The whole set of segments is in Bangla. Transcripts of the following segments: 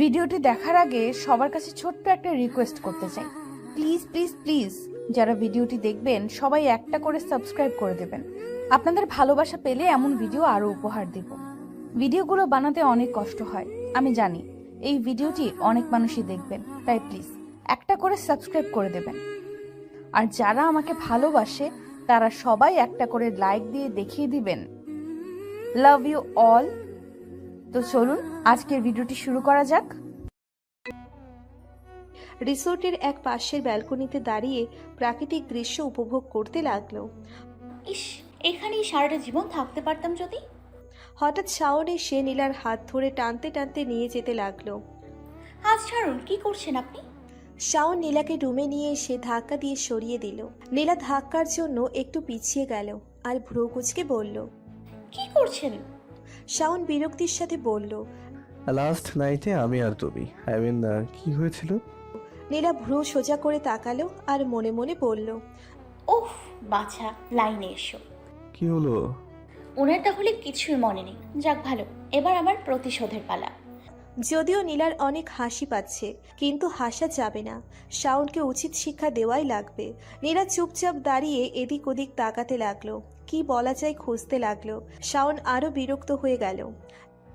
ভিডিওটি দেখার আগে সবার কাছে ছোট্ট একটা রিকোয়েস্ট করতে চাই। প্লিজ প্লিজ প্লিজ যারা ভিডিওটি দেখবেন সবাই একটা করে সাবস্ক্রাইব করে দেবেন। আপনাদের ভালোবাসা পেলে এমন ভিডিও আরো উপহার দেব। ভিডিওগুলো বানাতে অনেক কষ্ট হয়, আমি জানি। এই ভিডিওটি অনেক মানুষই দেখবেন, তাই প্লিজ একটা করে সাবস্ক্রাইব করে দেবেন। আর যারা আমাকে ভালোবাসে তারা সবাই একটা করে লাইক দিয়ে দেখিয়ে দিবেন লাভ ইউ অল। তো চলুন আজকের ভিডিওটি শুরু করা যাক। রিসোর্টের এক পাশের ব্যালকনিতে দাঁড়িয়ে প্রাকৃতিক দৃশ্য উপভোগ করতে লাগলো। ইস, এখানেই সারাটা জীবন থাকতে পারতাম যদি। হঠাৎ শাওন এসে নীলার হাত ধরে টানতে টানতে নিয়ে যেতে লাগলো। হাত ছাড়ুন, কি করছেন আপনি? শাওন নীলাকে রুমে নিয়ে এসে ধাক্কা দিয়ে সরিয়ে দিল। নীলা ধাক্কার জন্য একটু পিছিয়ে গেল আর ভ্রু কুঁচকে বলল, কি করছেন? শাওন বিরক্তির সাথে বলল। লাস্ট নাইটে আমি আর তুমি কি হয়েছিল? নীলা ভ্রু সোজা করে তাকালো আর মনে মনে বলল, ওফ বাছা, লাইনে এসো। কি হলো? ওনার তাহলে কিছুই মনে নেই। যাক ভালো, এবার আমার প্রতিশোধের পালা। যদিও নীলার অনেক হাসি পাচ্ছে, কিন্তু হাসা যাবে না। শাওনকে উচিত শিক্ষা দেওয়াই লাগবে। নীলা চুপচাপ দাঁড়িয়ে এদিক ওদিক তাকাতে লাগলো, কি বলা যায় খুঁজতে লাগলো। শাওন আরো বিরক্ত হয়ে গেল।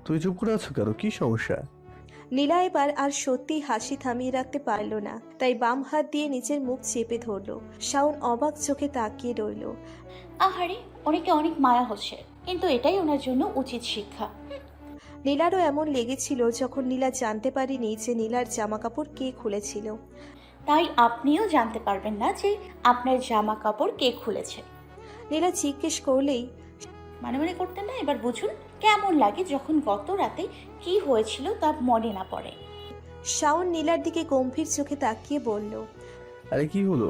তুই চুপ করে আছো কেন? কি সমস্যা? নীলা এবার আর সত্যি হাসি থামিয়ে রাখতে পারল না, তাই বাম হাত দিয়ে নিজের মুখ চেপে ধরলো। শাওন অবাক চোখে তাকিয়ে রইল। আহারে, অনেকে অনেক মায়া হচ্ছে, কিন্তু এটাই ওনার জন্য উচিত শিক্ষা। নীলারও এমন লেগেছিল যখন নীলা জানতে পারেনি যে নীলার জামা কাপড় কে খুলেছিল। তাই আপনিও জানতে পারবেন না যে আপনার জামা কাপড় কে খুলেছে। নীলা জিজ্ঞেস করলেই মানে মানে করতেন না, এবার বুঝুন কেমন লাগে যখন গত রাতে কি হয়েছিল তা মনে না পড়ে। শাওন নীলার দিকে গম্ভীর চোখে তাকিয়ে বলল। আরে কি হলো?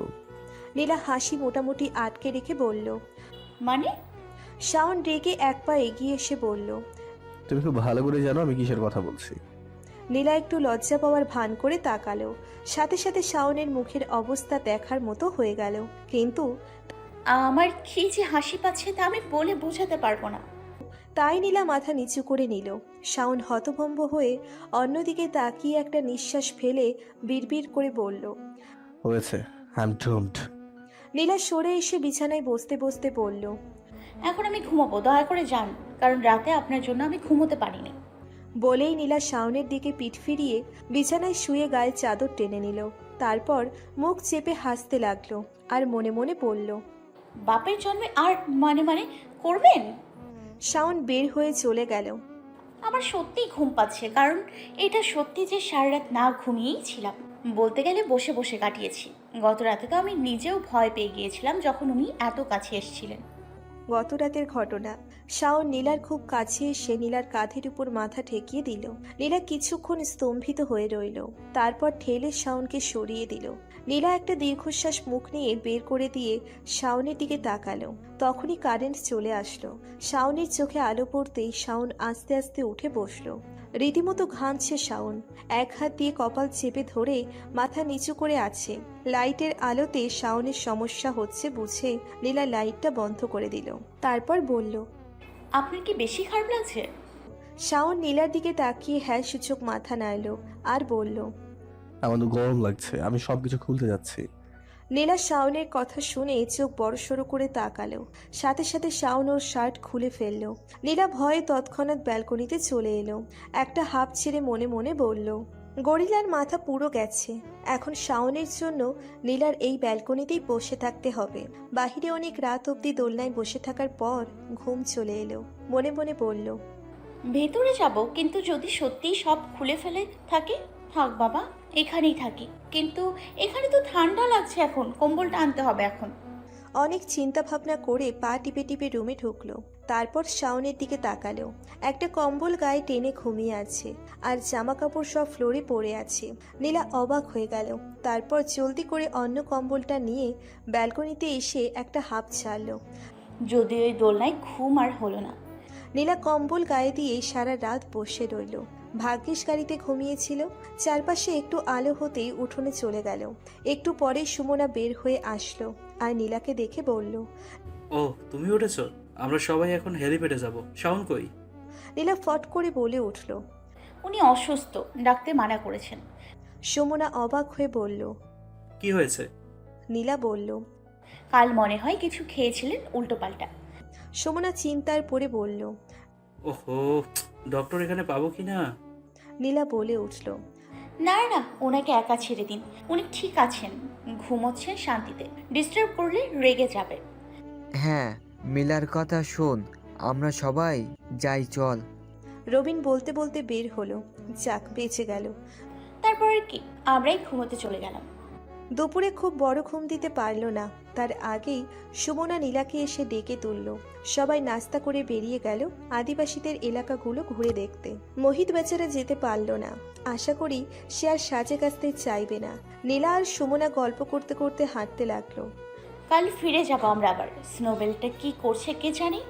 নীলা হাসি মোটামুটি আটকে রেখে বলল। মানে? শাওন রেগে এক পা এগিয়ে এসে বলল। তুমি খুব ভালো করে জানো আমি কিসের কথা বলছি। নীলা একটু লজ্জা পাওয়ার ভান করে তাকালো। সাথে সাথে শাওনের মুখের অবস্থা দেখার মতো হয়ে গেল, কিন্তু আমার কি যে হাসি পাচ্ছে তা আমি বলে বোঝাতে পারবো না। তাই নীলা মাথা নিচু করে নিল। শাওন হতভম্ব হয়ে অন্যদিকে তাকিয়ে একটা নিঃশ্বাস ফেলে বিড়বিড় করে বলল। হয়েছে, আই এম ডুমড। নীলা সরে এসে বিছানায় বসতে বসতে বলল। এখন আমি ঘুমাবো, দয়া করে যান, কারণ রাতে আপনার জন্য আমি ঘুমোতে পারিনি। বলেই নীলা শাওনের দিকে পিঠ ফিরিয়ে বিছানায় শুয়ে গায়ে চাদর টেনে নিল। তারপর মুখ চেপে হাসতে লাগলো আর মনে মনে বলল, বাপের জন্মে আর মানে মানে করবেন? শাওন বের হয়ে চলে গেল। আমার সত্যিই ঘুম পাচ্ছে, কারণ এটা সত্যি যে সারা রাত না ঘুমিয়েই ছিলাম। বলতে গেলে বসে বসে কাটিয়েছি। গত রাতে তো আমি নিজেও ভয় পেয়ে গিয়েছিলাম যখন উনি এত কাছে এসেছিলেন। গত রাতের ঘটনা। শাওন নীলার খুব কাছে এসে নীলার কাঁধের উপর মাথা ঠেকিয়ে দিল। নীলা কিছুক্ষণ স্তম্ভিত হয়ে রইল, তারপর ঠেলে শাওনকে সরিয়ে দিল। নীলা একটা দীর্ঘশ্বাস মুখ নিয়ে বের করে দিয়ে শাওনের দিকে তাকালো। তখনই কারেন্ট চলে আসলো। শাওনের চোখে আলো পড়তেই শাওন আস্তে আস্তে উঠে বসলো। রীতিমতো ঘামছে শাওন। এক হাত দিয়ে কপাল চেপে ধরে মাথা নিচু করে আছে। লাইটের আলোতে শাওনের সমস্যা হচ্ছে বুঝে নীলা লাইটটা বন্ধ করে দিল। তারপর বলল। আপনার কি বেশি খারাপ লাগছে? শাওন নীলার দিকে তাকিয়ে হ্যাঁ সূচক মাথা নাড়ল আর বলল। আমার তো গরম লাগছে, আমি সবকিছু খুলতে যাচ্ছি। নীলা শাওনের কথা শুনে চোখ বড়সড় করে তাকালো। সাথে সাথে শাওন ওর শার্ট খুলে ফেলল। নীলা ভয়ে তৎক্ষণাৎ ব্যালকনিতে চলে এলো। একটা হাঁপ ছেড়ে মনে মনে বলল, গরিলার মাথা পুরো গেছে। এখন শাওনের জন্য নীলার এই ব্যালকনিতেই বসে থাকতে হবে। বাহিরে অনেক রাত অবধি দোলনায় বসে থাকার পর ঘুম চলে এলো। মনে মনে বলল, ভেতরে যাব, কিন্তু যদি সত্যিই সব খুলে ফেলে থাকে, থাক বাবা, এখানেই থাকি। কিন্তু এখানে তো ঠান্ডা লাগছে, এখন কম্বলটা আনতে হবে এখন। অনেক চিন্তা ভাবনা করে পা টিপে টিপে রুমে ঢুকলো। তারপর শাওনের দিকে তাকালো। একটা কম্বল গায়ে টেনে ঘুমিয়ে আছে আর জামা কাপড় সব ফ্লোরে পড়ে আছে। নীলা অবাক হয়ে গেল। তারপর জলদি করে অন্য কম্বলটা নিয়ে ব্যালকনিতে এসে একটা হাঁপ ছাড়লো। যদি ওই দোলনায় ঘুম আর হলো না। নীলা কম্বল গায়ে দিয়ে সারা রাত বসে রইল। ভাগ্যিস গাড়িতে ঘুমিয়েছিল। চারপাশে একটু আলো হতেই উঠোনে চলে গেল। একটু পরে সুমনা বের হয়ে আসলো আর নীলাকে দেখে বলল। ও, তুমি উঠেছো? আমরা সবাই এখন হেলিপ্যাডে যাব। শাওন কই? নীলা ফট করে বলে উঠল। উনি অসুস্থ, ডাক্তার মানা করেছেন। সুমনা অবাক হয়ে বলল। কি হয়েছে? নীলা বলল। কাল মনে হয় কিছু খেয়েছিলেন উল্টোপাল্টা। সুমনা চিন্তার পড়ে বলল। ওহো, ডক্টর এখানে পাবো কি না? নীলা বলে উঠল। না না, ওনাকে একা ছেড়ে দিন, উনি ঠিক আছেন, ঘুমোচ্ছেন শান্তিতে, ডিস্টার্ব করলে রেগে যাবে। হ্যাঁ, মিলার কথা শোন, আমরা সবাই যাই চল। রবিন বলতে বলতে বের হলো। যাক, বেঁচে গেল। তারপর আর কি, আমরাই ঘুমোতে চলে গেলাম। দুপুরে খুব বড় ঘুম দিতে পারল না, তার আগেই সুমনা নীলাকে এসে ডেকে তুলল। সবাই নাস্তা করে বেরিয়ে গেল আদিবাসীদের এলাকাগুলো ঘুরে দেখতে। মোহিত বেচারা যেতে পারল না। আশা করি সে আর সাজে কাজতে চাইবে না। নীলা আর সুমনা গল্প করতে করতে হাঁটতে লাগলো। কাল ফিরে যাবো আমরা আবার। স্নোবেলটা কি করছে কে জানি।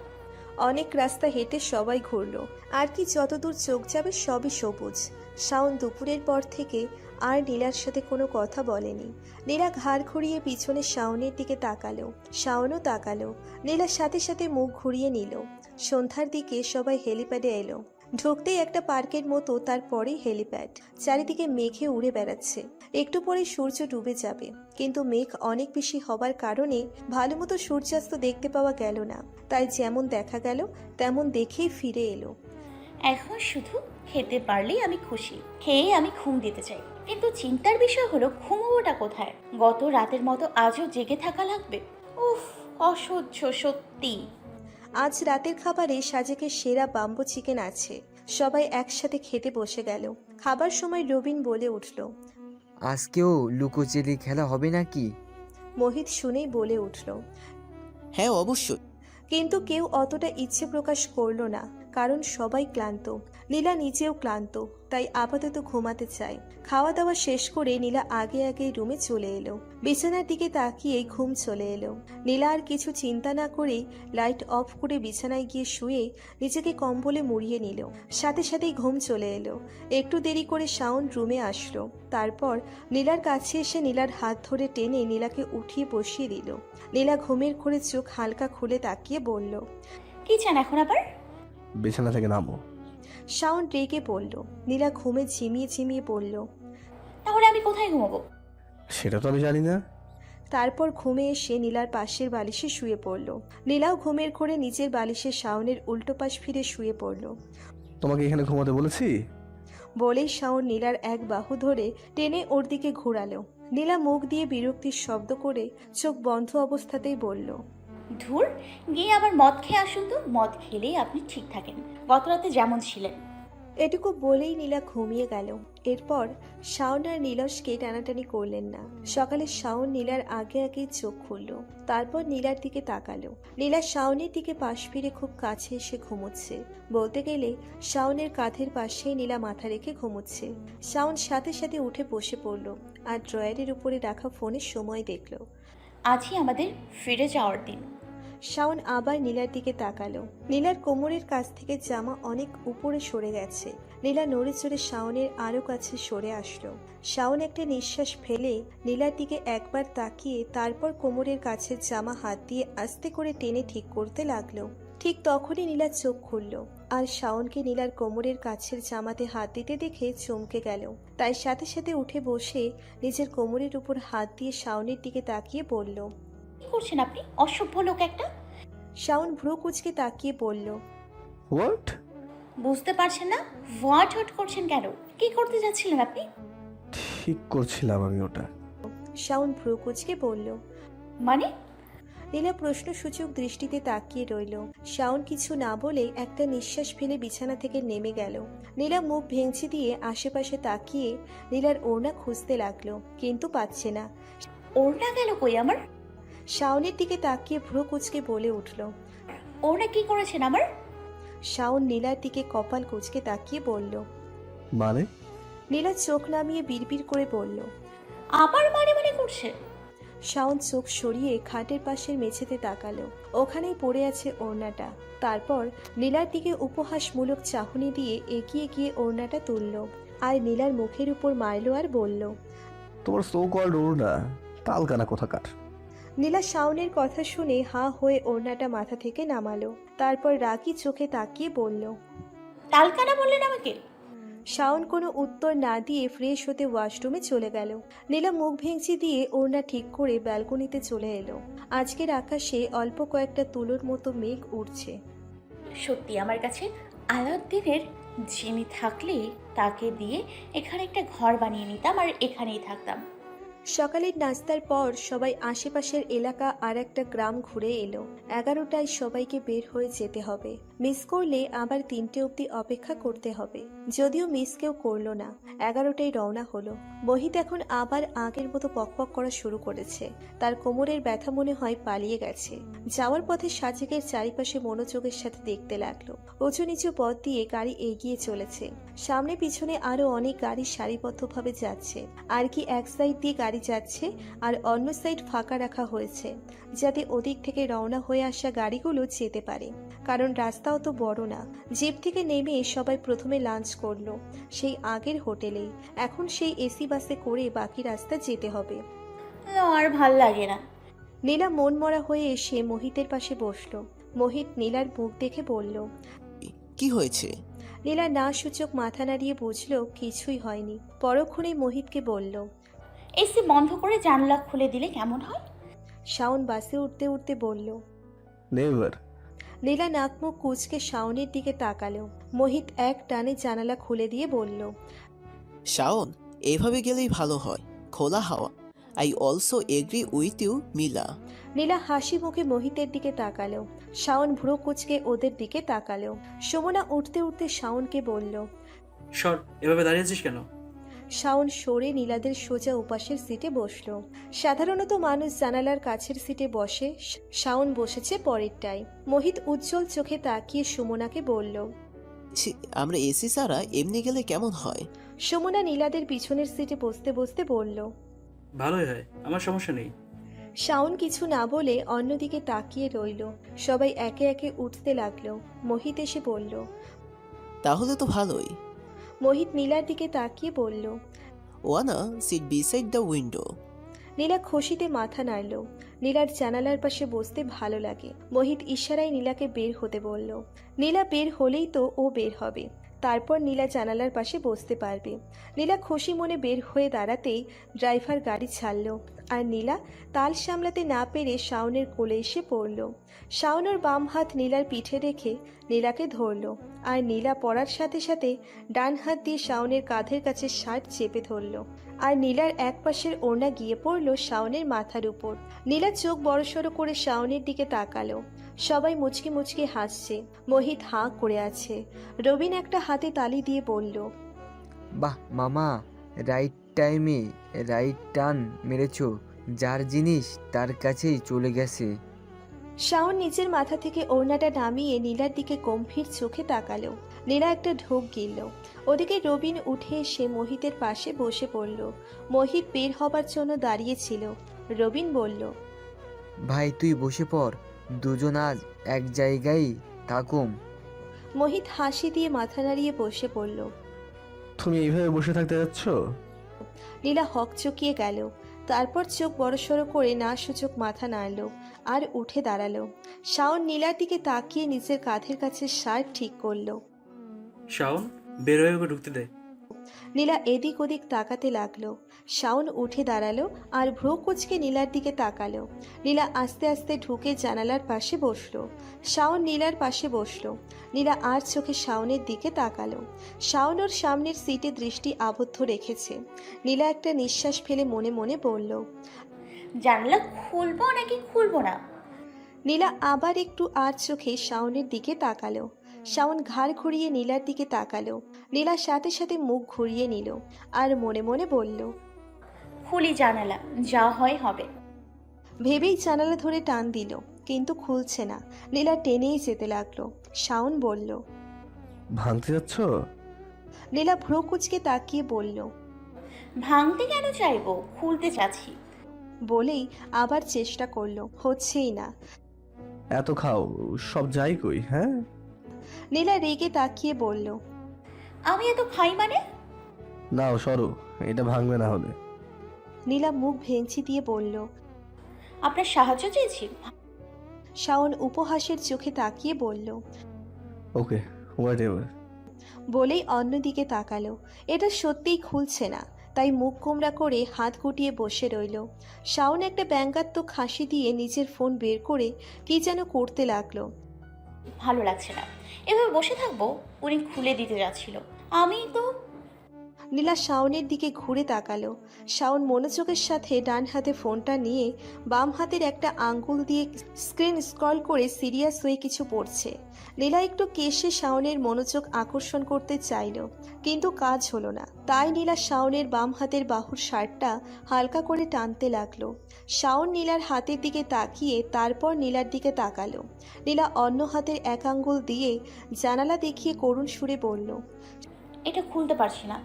অনেক রাস্তা হেঁটে সবাই ঘুরলো। আর কি যতদূর চোখ যাবে সবই সবুজ। শাওন দুপুরের পর থেকে আর নীলার সাথে কোনো কথা বলেনি। নীলা ঘাড় ঘুরিয়ে পিছনে শাওনের দিকে তাকালো। শাওনও তাকালো। নীলার সাথে সাথে মুখ ঘুরিয়ে নিল। সন্ধ্যার দিকে সবাই হেলিপ্যাডে এলো। ঢুকতেই একটা পার্কের মতো, তারপরেই হেলিপ্যাড। চারিদিকে মেঘে উড়ে বেড়াচ্ছে। একটু পরে সূর্য ডুবে যাবে, কিন্তু মেঘ অনেক বেশি হবার কারণে ভালো মতো সূর্যাস্ত দেখতে পাওয়া গেল না। তাই যেমন দেখা গেল তেমন দেখেই ফিরে এলো। এখন শুধু খেতে পারলেই আমি খুশি, খেয়ে আমি ঘুম দিতে চাই। কিন্তু চিন্তার বিষয় হলো ঘুমোবোটা কোথায়? গত রাতের মতো আজও জেগে থাকা লাগবে। উফ, অসহ্য সত্যি। আজ রাতের খাবারে সাজেকের সেরা বাম্বু চিকেন আছে। সবাই একসাথে খেতে বসে গেল। খাবার সময় রবিন বলে উঠল। আজকেও লুকোচুরি খেলা হবে নাকি? মোহিত শুনেই বলে উঠল। হ্যাঁ অবশ্যই। কিন্তু কেউ অতটা ইচ্ছে প্রকাশ করলো না, কারণ সবাই ক্লান্ত। নীলা নিজেও ক্লান্ত, তাই আপাতত ঘুমাতে চায়। খাওয়া দাওয়া শেষ করে নীলা আগে আগে রুমে চলে এলো। বিছানার দিকে তাকিয়ে ঘুম চলে এলো। নীলা আর কিছু চিন্তা না করেই লাইট অফ করে বিছানায় গিয়ে শুয়ে নিজেকে কম্বলে মুড়িয়ে নিল। সাথে সাথেই ঘুম চলে এলো। একটু দেরি করে শাওন রুমে আসলো। তারপর নীলার কাছে এসে নীলার হাত ধরে টেনে নীলাকে উঠিয়ে বসিয়ে দিল। নীলা ঘুমের ঘোরে চোখ হালকা খুলে তাকিয়ে বলল। কি চান এখন আবার? বিছানা থেকে নামো। শাওন রেগে পড়ল। নীলা ঘুমে ঝিমিয়ে ঝিমিয়ে পড়ল। তাহলে আমি কোথায় ঘুমাবো? সেটা তো আমি জানি না। তারপর ঘুমে এসে নীলার পাশের বালিশে শুয়ে পড়ল। নীলাও ঘুমের ঘোরে নিজের বালিশে শাওনের উল্টো পাশ ফিরে শুয়ে পড়ল। তোমাকে এখানে ঘুমাতে বলেছি? বলেই শাওন নীলার এক বাহু ধরে টেনে ওর দিকে ঘোরালো। নীলা মুখ দিয়ে বিরক্তির শব্দ করে চোখ বন্ধ অবস্থাতেই বলল। ধুর, গিয়ে আবার মদ খেয়ে আসুন তো। মদ খেলেই আপনি ঠিক থাকেন, গত রাতে যেমন ছিলেন। এটুকু বলেই নীলা ঘুমিয়ে গেল। এরপর শাওন আর নীলসকে টানাটানি করলেন না। সকালে শাওন নীলার আগে আগে চোখ খুলল। তারপর নীলার দিকে তাকালো। নীলা শাওনের দিকে পাশ ফিরে খুব কাছে এসে ঘুমোচ্ছে। বলতে গেলে শাওনের কাঁধের পাশেই নীলা মাথা রেখে ঘুমোচ্ছে। শাওন সাথে সাথে উঠে বসে পড়ল আর ড্রয়ারের উপরে রাখা ফোনের সময় দেখল। আজই আমাদের ফিরে যাওয়ার দিন। শাওন আবার নীলার দিকে তাকালো। নীলার কোমরের কাছ থেকে জামা অনেক উপরে সরে গেছে। নীলা নড়ে চড়ে শাওনের আরো কাছে সরে আসলো। শাওন একটা নিঃশ্বাস ফেলে নীলার দিকে একবার তাকিয়ে তারপর কোমরের কাছে জামা হাত দিয়ে আস্তে করে টেনে ঠিক করতে লাগলো। ঠিক তখনই নীলা চোখ খুলল আর শাওনকে নীলার কোমরের কাছের জামাতে হাত দিতে দেখে চমকে গেল। তাই সাথে সাথে উঠে বসে নিজের কোমরের উপর হাত দিয়ে শাওনের দিকে তাকিয়ে বলল। কি করছেন আপনি, অসভ্য লোক একটা? শাওন ভ্রু কুঁচকে তাকিয়ে বলল। হোয়াট? বুঝতে পারছেন না? হোয়াট হট করছেন কেন? কি করতে যাচ্ছিলেন আপনি? ঠিক করছিলাম আমি ওটা। শাওন ভ্রু কুঁচকে বলল। মানে? নীলা প্রশ্নসূচক দৃষ্টিতে তাকিয়ে রইল। শাওন কিছু না বলে একটা নিঃশ্বাস ফেলে বিছানা থেকে নেমে গেল। নীলা মুখ ভেঙচি দিয়ে আশেপাশে তাকিয়ে নীলার ওড়না খুঁজতে লাগলো, কিন্তু পাচ্ছে না। ওড়না গেল কই আমার? শাওনের দিকে তাকিয়ে ভ্রু কুঁচকে বলে উঠল। ওড়না কি করেছেন আমার? শাওন নীলার দিকে কপাল কুঁচকে তাকিয়ে বলল। মানে? নীলা চোখ নামিয়ে বিড়বিড় করে বলল। আবার মানে মানে করছে? শাওন চোখ সরিয়ে খাটের পাশের মেঝেতে তাকালো। ওখানেই পড়ে আছে ওড়নাটা। তারপর নীলার দিকে উপহাসমূলক চাহনি দিয়ে এগিয়ে গিয়ে ওড়নাটা তুলল আর নীলার মুখের উপর মারল আর বলল। তোমার সো কল্ড ওড়না তালকানা কোথাকার। নীলা শাওনের কথা শুনে হাঁ হয়ে ওড়নাটা মাথা থেকে নামালো। তারপর রাগী চোখে তাকিয়ে বলল। তালকানা বললেন আমাকে? শাওন কোনো উত্তর না দিয়ে ফ্রেশ হতে ওয়াশরুমে চলে গেল। নীলা মুখ ভেঙচি দিয়ে ওড়না ঠিক করে ব্যালকনিতে চলে এলো। আজকের আকাশে অল্প কয়েকটা তুলোর মতো মেঘ উড়ছে। সত্যি আমার কাছে আলাউদ্দিনের জিনি থাকলে তাকে দিয়ে এখানে একটা ঘর বানিয়ে নিতাম আর এখানেই থাকতাম। সকালের নাস্তার পর সবাই আশেপাশের এলাকা আর একটা গ্রাম ঘুরে এলো। 11টায় সবাইকে বের হয়ে যেতে হবে। মিস করলে আবার 3টে অবধি অপেক্ষা করতে হবে। যদিও মিস কেউ করলো না। 11টায় রওনা হলো। মোহিত এখন আবার আগের মতো পকপক করা শুরু করেছে। তার কোমরের ব্যথা মনে হয় পালিয়ে গেছে। যাওয়ার পথে সাজেকের চারিপাশে মনোযোগের সাথে দেখতে লাগলো। উঁচু নিচু পথ দিয়ে গাড়ি এগিয়ে চলেছে। সামনে পিছনে আরো অনেক গাড়ি সারিবদ্ধভাবে যাচ্ছে। আর কি এক সাইড দিয়ে গাড়ি যাচ্ছে আর অন্য সাইড ফাঁকা রাখা হয়েছে, যাতে ওদিক থেকে রওনা হয়ে আসা গাড়িগুলো যেতে পারে। কারণ রাস্তাও তো বড় না। জিপ থেকে নেমে সবাই প্রথমে লাঞ্চ করলো সেই আগের হোটেলেই। এখন সেই এসি বাসে করে বাকি রাস্তা যেতে হবে। না, আর ভাল লাগে না। নীলা মন মরা হয়ে এসে মোহিতের পাশে বসলো। মোহিত নীলার মুখ দেখে বলল। কি হয়েছে? নীলা না সূচক মাথা নাড়িয়ে বুঝলো কিছুই হয়নি। পরক্ষণেই মোহিতকে বলল। এসি বন্ধ করে জানলা খুলে দিলে কেমন হয়? শাওন বাসে উঠতে উঠতে বলল। নেভার। নীলা নাক মুখ কুঁচকে শাওনের দিকে তাকালো। মোহিত এক টানে জানালা খুলে দিয়ে বলল। শাওন, এভাবে গেলেই ভালো হয়। খোলা হাওয়া। I also agree with you Mila. Neela হাসি মুখে মোহিতের দিকে তাকালো। শাওন ভ্রু কুঁচকে ওদের দিকে তাকালো। সুমনা উঠতে উঠতে শাওনকে বলল। সর, এভাবে দাঁড়িয়ে আছিস কেন? শাওন সরে নীলাদের সোজা উপাসের সিটে বসলো। সাধারণত মানুষ জানালার কাছের সিটে বসে, শাওন বসেছে পরেরটায়। মোহিত উজ্জ্বল চোখে তাকিয়ে সুমনাকে বলল। ছি, আমরা এসি ছাড়া এমনি গেলে কেমন হয়? সুমনা নীলাদের পিছনের সিটে বসতে বসতে বলল। ভালোই হয়, আমার সমস্যা নেই। শাওন কিছু না বলে অন্যদিকে তাকিয়ে রইল। সবাই একে একে উঠতে লাগলো। মোহিত এসে বলল। তাহলে তো ভালোই। মোহিত নীলার দিকে তাকিয়ে বলল। ওয়ানা সিট বিসাইড দ্য উইন্ডো। নীলা খুশিতে মাথা নাড়ল। নীলার জানালার পাশে বসতে ভালো লাগে। মোহিত ইশারায় নীলাকে বের হতে বলল। নীলা বের হলেই তো ও বের হবে। তারপর নীলা জানালার পাশে বসতে পারবে। নীলা খুশি মনে বের হয়ে দাঁড়াতেই ড্রাইভার গাড়ি ছাড়ল। আর নীলা তাল সামলাতে না পেরে শাওনের কোলে এসে পড়ল। শাওন ওর বাম হাত নীলার পিঠে রেখে নীলাকে ধরল। আর নীলা পড়ার সাথে সাথে ডান হাত দিয়ে শাওনের কাঁধের কাছে শার্ট চেপে ধরল। আর নীলার এক পাশের ওড়না গিয়ে পড়ল শাওনের মাথার উপর। নীলা চোখ বড়সড় করে শাওনের দিকে তাকালো। সবাই মুচকি মুচকি হাসছে। মোহিত হাঁ করে আছে। রবিন একটা হাতে তালি দিয়ে বলল। বাহ মামা, রাইট টাইমে রাইট টার্ন মেরেছো। যার জিনিস তার কাছেই চলে গেছে। শাওন নিজের মাথা থেকে ওড়নাটা নামিয়ে নীলার দিকে গম্ভীর চোখে তাকালো। নীলা একটা ঢোক গিলল। ওদিকে রবিন উঠে এসে মোহিতের পাশে বসে পড়ল। মোহিত বের হবার জন্য দাঁড়িয়েছিল। রবিন বলল। ভাই তুই বসে পড়, দুজন আজ এক জায়গায় থাকুম। মোহিত হাসি দিয়ে মাথা নাড়িয়ে বসে পড়ল। তুমি এইভাবে বসে থাকতে যাচ্ছ? নীলা হকচকিয়ে গেল। তারপর চোখ বড়সড় করে না সূচক মাথা নাড়ল আর উঠে দাঁড়ালো। শাওন নীলার দিকে তাকিয়ে নিজের কাঁধের কাছে শার্ট ঠিক করলো। শাওন, বের হয়ে ওকে ঢুকতে দে। নীলা এদিক ওদিক তাকাতে লাগলো। শাওন উঠে দাঁড়ালো আর ভ্রু কুঁচকে নীলার দিকে তাকালো। নীলা আস্তে আস্তে ঢুকে জানালার পাশে বসলো। শাওন নীলার পাশে বসলো। নীলা আর চোখে শাওনের দিকে তাকালো। শাওন ওর সামনের সিটে দৃষ্টি আবদ্ধ রেখেছে। নীলা একটা নিঃশ্বাস ফেলে মনে মনে বলল। জানলা খুলবো নাকি খুলবো না? নীলা আবার একটু আর চোখে শাওনের দিকে তাকালো। শাওন ঘাড় ঘুরিয়ে নীলার দিকে তাকালো। নীলা সাথে সাথে মুখ ঘুরিয়ে নিল আর মনে মনে বলল। খুলি জানালা, যা হয় হবে। ভেবেই জানালা ধরে টান দিল, কিন্তু খুলছে না। নীলা টেনেই যেতে লাগলো। শাওন বলল। ভাঙতে যাচ্ছ? নীলা ভ্রু কুঁচকে তাকিয়ে বলল। ভাঙতে কেন চাইবো, খুলতে চাচ্ছি। বলেই আবার চেষ্টা করলো, হচ্ছেই না। এত খাও, সব যাই কই। হ্যাঁ, নীলা রেগে তাকিয়ে বলল। আমি এত খাই মানে? নাও সরো, এটা ভাঙবে না হলে। নীলা মুখ ভেঙচি দিয়ে বলল। আপনার সাহায্য চেয়েছি। শাওন উপহাসের চোখে তাকিয়ে বলল। ওকে, হোয়াট এভার। বলেই অন্যদিকে তাকালো। এটা সত্যিই খুলছে না, তাই মুখ গোমড়া করে হাত গুটিয়ে বসে রইল। শাওন একটা ব্যঙ্গাত্মক হাসি দিয়ে নিজের ফোন বের করে কি যেন করতে লাগলো। ভালো লাগছে না, এভাবে বসে থাকবো। উনি খুলে দিতে যাচ্ছিল, আমি তো। নীলা শাওনের দিকে ঘুরে তাকালো। শাওন মনোযোগের সাথে ডান হাতে ফোনটা নিয়ে বাম হাতের একটা আঙ্গুল দিয়ে স্ক্রিন স্ক্রল করে সিরিয়াস হয়ে কিছু পড়ছে। নীলা একটু কেশে শাওনের মনোযোগ আকর্ষণ করতে চাইল, কিন্তু কাজ হলো না। তাই নীলা শাওনের বাম হাতের বাহুর শার্টটা হালকা করে টানতে লাগলো। শাওন নীলার হাতের দিকে তাকিয়ে তারপর নীলার দিকে তাকালো। নীলা অন্য হাতের এক আঙ্গুল দিয়ে জানালা দেখিয়ে করুণ সুরে বলল। এটা খুলতে পারছি না।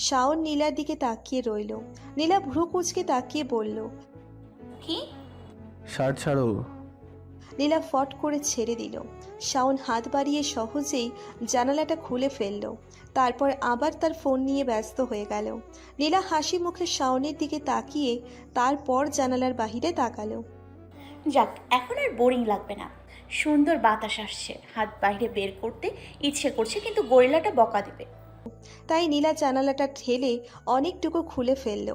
শাওন নীলার দিকে তাকিয়ে রইল। নীলা ভ্রু কুঁচকে তাকিয়ে বলল। কি? শার্ট ছাড়ো। নীলা ফট করে ছেড়ে দিল। শাওন হাত বাড়িয়ে সহজেই জানালাটা খুলে ফেলল। তারপর আবার তার ফোন নিয়ে ব্যস্ত হয়ে গেল। নীলা হাসি মুখে শাওনের দিকে তাকিয়ে তারপর জানালার বাহিরে তাকালো। যাক, এখন আর বোরিং লাগবে না। সুন্দর বাতাস আসছে, হাত বাইরে বের করতে ইচ্ছে করছে, কিন্তু গরিলাটা বকা দেবে। তাই নীলা জানালাটা ঠেলে অনেকটুকু খুলে ফেলল।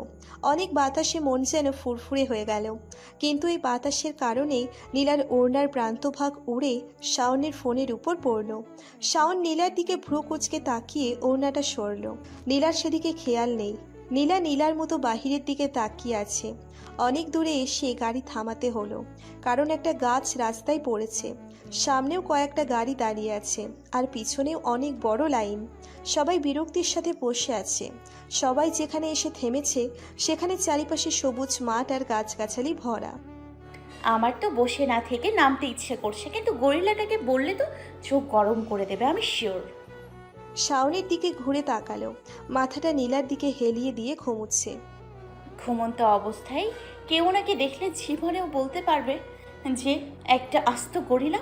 অনেক বাতাসে মন যেন ফুরফুরে হয়ে গেল। কিন্তু এই বাতাসের কারণে নীলার ওড়নার প্রান্তভাগ উড়ে শাওনের ফোনের উপর পড়ল। শাওন নীলার দিকে ভ্রু কুঁচকে তাকিয়ে ওড়নাটা সরল। নীলার সেদিকে খেয়াল নেই। নীলা নীলার মতো বাহিরের দিকে তাকিয়ে আছে। অনেক দূরে এসে গাড়ি থামাতে হলো, কারণ একটা গাছ রাস্তায় পড়েছে। সামনেও কয়েকটা গাড়ি দাঁড়িয়ে আছে, আর পিছনেও অনেক বড় লাইন। সবাই বিরক্তির সাথে বসে আছে। সবাই যেখানে এসে থেমেছে সেখানে চারিপাশে সবুজ মাঠ আর গাছগাছালি ভরা। আমার তো বসে না থেকে নামতে ইচ্ছে করছে, কিন্তু গরিলাটাকে বললে তো চোখ গরম করে দেবে, আমি শিওর। শাওনের দিকে ঘুরে তাকালো। মাথাটা নীলার দিকে হেলিয়ে দিয়ে ঘুমুচ্ছে। ঘুমন্ত অবস্থায় কেউ ওনাকে দেখলে জীবনেও বলতে পারবে যে একটা আস্ত গরিলা।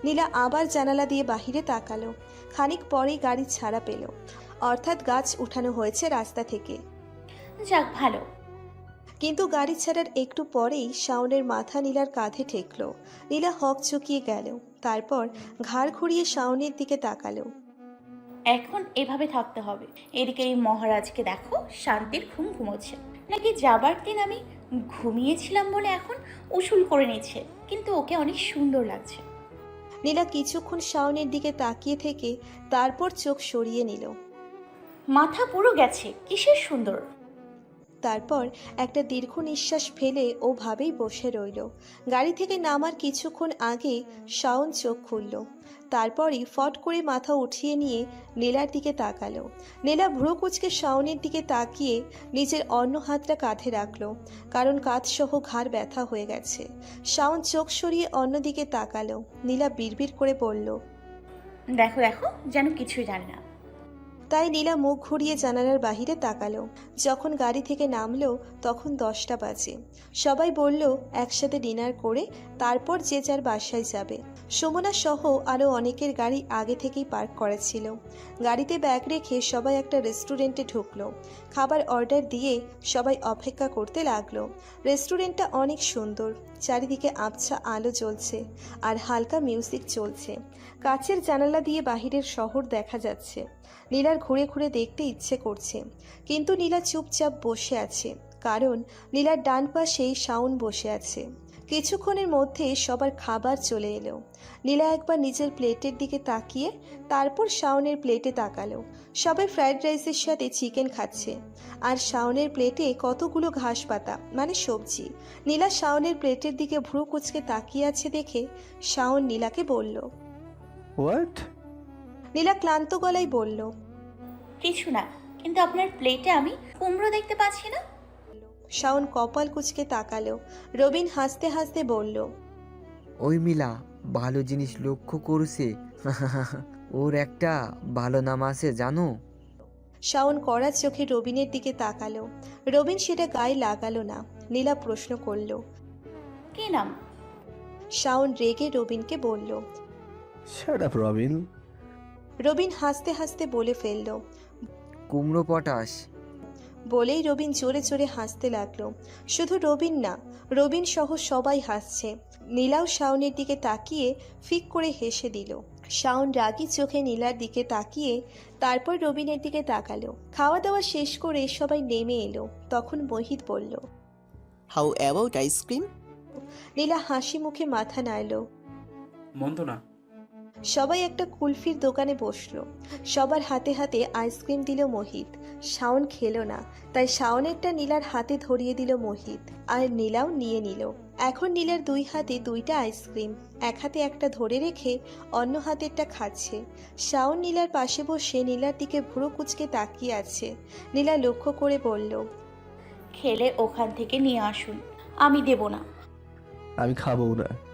নীলা আবার জানালা দিয়ে বাহিরে তাকালো। খানিক পরেই গাড়ি ছাড়া পেল, অর্থাৎ গাছ উঠানো হয়েছে রাস্তা থেকে। যাক, ভালো। কিন্তু গাড়ি ছাড়ার একটু পরেই শাওনের মাথা নীলার কাঁধে ঠেকলো। নীলা হক চুকিয়ে গেল। তারপর ঘাড় ঘুরিয়ে শাওনের দিকে তাকালো। এখন এভাবে থাকতে হবে। এদিকে এই মহারাজকে দেখো, শান্তির ঘুম ঘুমোচ্ছে। নাকি যাবার দিন আমি ঘুমিয়েছিলাম বলে এখন উসুল করে নিচ্ছে, কিন্তু ওকে অনেক সুন্দর লাগছে। নীলা কিছুক্ষণ শাওনের দিকে তাকিয়ে থেকে তারপর চোখ সরিয়ে নিল। মাথা পুরো গেছে, কিসের সুন্দর। তারপর একটা দীর্ঘ নিঃশ্বাস ফেলে ও ভাবেই বসে রইল। গাড়ি থেকে নামার কিছুক্ষণ আগে শাওন চোখ খুলল। তারপরই ফট করে মাথা উঠিয়ে নিয়ে নীলার দিকে তাকালো। নীলা ভ্রু কুঁচকে শাওনের দিকে তাকিয়ে নিজের অন্য হাতটা কাঁধে রাখলো, কারণ কাঁধসহ ঘাড় ব্যথা হয়ে গেছে। শাওন চোখ সরিয়ে অন্যদিকে তাকালো। নীলা বিড়বিড় করে বলল। দেখো দেখো, যেন কিছুই জানে না। তাই নীলা মুখ ঘুরিয়ে জানালার বাহিরে তাকালো। যখন গাড়ি থেকে নামলো তখন 10টা বাজে। সবাই বলল একসাথে ডিনার করে তারপর যে যার বাসায় যাবে। সুমনা সহ আরও অনেকের গাড়ি আগে থেকেই পার্ক করা ছিল। গাড়িতে ব্যাগ রেখে সবাই একটা রেস্টুরেন্টে ঢুকলো। খাবার অর্ডার দিয়ে সবাই অপেক্ষা করতে লাগলো। রেস্টুরেন্টটা অনেক সুন্দর। চারিদিকে আবছা আলো জ্বলছে আর হালকা মিউজিক চলছে। কাচের জানালা দিয়ে বাহিরের শহর দেখা যাচ্ছে। নীলার ঘুরে ঘুরে দেখতে ইচ্ছে করছে, কিন্তু নীলা চুপচাপ বসে আছে, কারণ নীলার ডান পাশেই শাওন বসে আছে। কিছুক্ষণের মধ্যে সবার খাবার চলে এলো। নীলা একবার নিজের প্লেটের দিকে তাকিয়ে তারপর শাওনের প্লেটে তাকালো। সবাই ফ্রাইড রাইসের সাথে চিকেন খাচ্ছে, আর শাওনের প্লেটে কতগুলো ঘাস পাতা মানে সবজি। নীলা শাওনের প্লেটের দিকে ভ্রু কুঁচকে তাকিয়ে আছে দেখে শাওন নীলাকে বলল। হোয়াট? নীলা ক্লান্ত গলায় বলল। কিছু না, কিন্তু আপনার প্লেটে আমি কুমড়ো দেখতে পাচ্ছি না। শাওন কপাল কুঁচকে তাকালো। রবিন হাসতে হাসতে বলল। ওই মিলা ভালো জিনিস লক্ষ্য করছে। ওর একটা ভালো নাম আছে জানো? শাওন কড়া চোখে রবিনের দিকে তাকালো। রবিন সেটা গায়ে লাগালো না। নীলা প্রশ্ন করল। কি নাম? শাওন রেগে রবিনকে বলল। Shut up Robin. রবিন হাসতে হাসতে বলে ফেলল। কুমড়ো পটাশ। বলেই রবিন জোরে জোরে হাসতে লাগলো। শুধু রবিন না, রবিন সহ সবাই হাসছে। নীলাও শাওনের দিকে তাকিয়ে ফিক করে হেসে দিল। শাওন রাগী চোখে নীলার দিকে তাকিয়ে তারপর রবিনের দিকে তাকালো। খাওয়া দাওয়া শেষ করে সবাই নেমে এলো। তখন মোহিত বলল। How about ice cream? নীলা হাসি মুখে মাথা নাড়ল। মন্দ না। সবাই একটা কুলফির দোকানে বসলো। সবার হাতে হাতে আইসক্রিম দিল মোহিত। শাওন খেলো না, তাই শাওনেরটা নীলার হাতে ধরিয়ে দিল মোহিত, আর নীলাও নিয়ে নিল। এখন নীলার দুই হাতে দুইটা আইসক্রিম, এক হাতে একটা ধরে রেখে অন্য হাতেরটা খাচ্ছে। শাওন নীলার পাশে বসে নীলার দিকে ভুরু কুচকে তাকিয়ে আছে। নীলা লক্ষ্য করে বলল। খেলে ওখান থেকে নিয়ে আসুন, আমি দেব না। আমি খাবো না।